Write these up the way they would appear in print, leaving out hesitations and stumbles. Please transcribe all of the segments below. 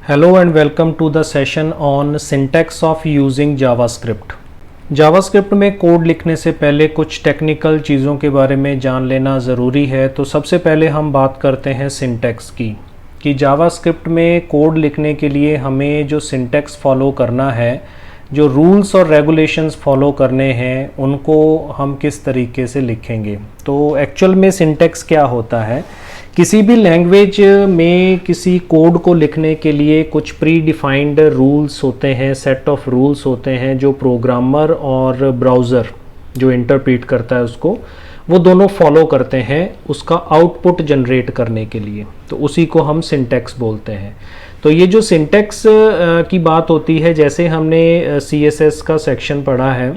Hello and welcome to the session on syntax of using JavaScript। JavaScript में code लिखने से पहले कुछ टेक्निकल चीज़ों के बारे में जान लेना ज़रूरी है। तो सबसे पहले हम बात करते हैं सिंटैक्स की कि जावास्क्रिप्ट में कोड लिखने के लिए हमें जो सिंटैक्स फॉलो करना है, जो रूल्स और रेगुलेशंस फॉलो करने हैं, उनको हम किस तरीके से लिखेंगे। तो एक्चुअल में सिंटैक्स क्या होता है, किसी भी लैंग्वेज में किसी कोड को लिखने के लिए कुछ प्री डिफाइंड रूल्स होते हैं, सेट ऑफ रूल्स होते हैं जो प्रोग्रामर और ब्राउज़र जो इंटरप्रेट करता है उसको, वो दोनों फॉलो करते हैं उसका आउटपुट जनरेट करने के लिए। तो उसी को हम सिंटैक्स बोलते हैं। तो ये जो सिंटैक्स की बात होती है, जैसे हमने CSS का सेक्शन पढ़ा है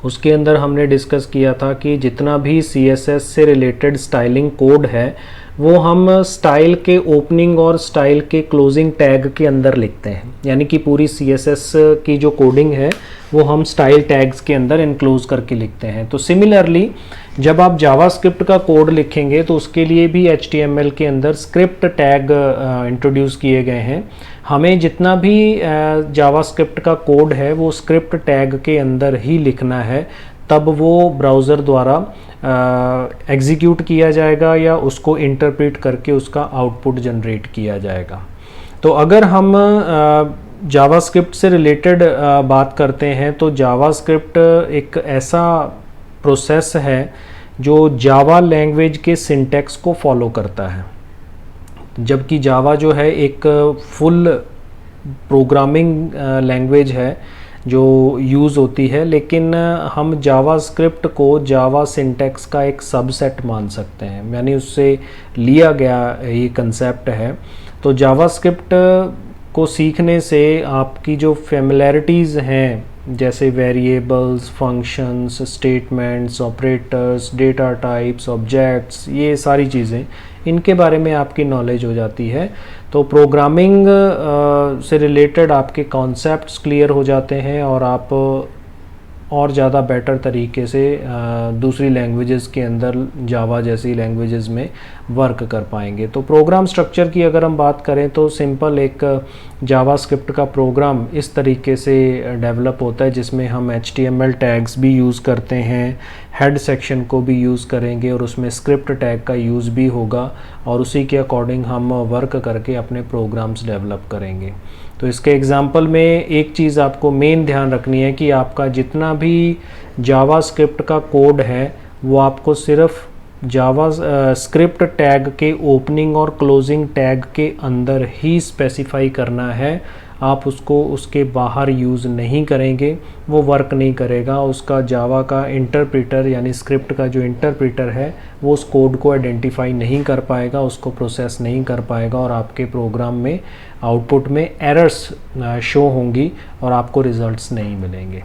उसके अंदर हमने डिस्कस किया था कि जितना भी CSS से रिलेटेड स्टाइलिंग कोड है वो हम स्टाइल के ओपनिंग और स्टाइल के क्लोजिंग टैग के अंदर लिखते हैं। यानी कि पूरी CSS की जो कोडिंग है वो हम स्टाइल टैग्स के अंदर इनक्लोज करके लिखते हैं। तो सिमिलरली जब आप जावास्क्रिप्ट का कोड लिखेंगे तो उसके लिए भी HTML के अंदर स्क्रिप्ट टैग इंट्रोड्यूस किए गए हैं। हमें जितना भी जावास्क्रिप्ट का कोड है वो स्क्रिप्ट टैग के अंदर ही लिखना है, तब वो ब्राउज़र द्वारा एग्जीक्यूट किया जाएगा या उसको इंटरप्रेट करके उसका आउटपुट जनरेट किया जाएगा। तो अगर हम जावास्क्रिप्ट से रिलेटेड बात करते हैं तो जावास्क्रिप्ट एक ऐसा प्रोसेस है जो जावा लैंग्वेज के सिंटैक्स को फॉलो करता है, जबकि जावा जो है एक फुल प्रोग्रामिंग लैंग्वेज है जो यूज़ होती है, लेकिन हम जावास्क्रिप्ट को जावा सिंटैक्स का एक सबसेट मान सकते हैं, यानी उससे लिया गया ये कंसेप्ट है। तो जावास्क्रिप्ट को सीखने से आपकी जो फेमिलैरिटीज़ हैं, जैसे variables, functions, statements, operators, data types, objects, ये सारी चीज़ें, इनके बारे में आपकी नॉलेज हो जाती है। तो प्रोग्रामिंग से रिलेटेड आपके कॉन्सेप्ट्स क्लियर हो जाते हैं और आप और ज़्यादा बेटर तरीके से दूसरी लैंग्वेजेस के अंदर जावा जैसी लैंग्वेजेस में वर्क कर पाएंगे। तो प्रोग्राम स्ट्रक्चर की अगर हम बात करें तो सिंपल एक जावास्क्रिप्ट का प्रोग्राम इस तरीके से डेवलप होता है जिसमें हम HTML टैग्स भी यूज़ करते हैं, हेड सेक्शन को भी यूज़ करेंगे और उसमें स्क्रिप्ट टैग का यूज़ भी होगा और उसी के अकॉर्डिंग हम वर्क करके अपने प्रोग्राम्स डेवलप करेंगे। तो इसके एग्जांपल में एक चीज़ आपको मेन ध्यान रखनी है कि आपका जितना भी जावास्क्रिप्ट का कोड है वो आपको सिर्फ जावा स्क्रिप्ट टैग के ओपनिंग और क्लोजिंग टैग के अंदर ही स्पेसिफाई करना है। आप उसको उसके बाहर यूज़ नहीं करेंगे, वो वर्क नहीं करेगा। उसका जावा का इंटरप्रेटर यानी स्क्रिप्ट का जो इंटरप्रेटर है वो उस कोड को आइडेंटिफाई नहीं कर पाएगा, उसको प्रोसेस नहीं कर पाएगा और आपके प्रोग्राम में आउटपुट में एरर्स शो होंगी और आपको रिजल्ट्स नहीं मिलेंगे।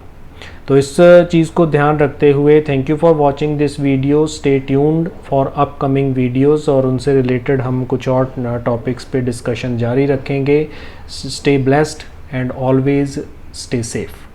तो इस चीज़ को ध्यान रखते हुए thank you for watching this video, stay tuned for upcoming videos और उनसे रिलेटेड हम कुछ और टॉपिक्स पे डिस्कशन जारी रखेंगे। Stay blessed and always stay safe.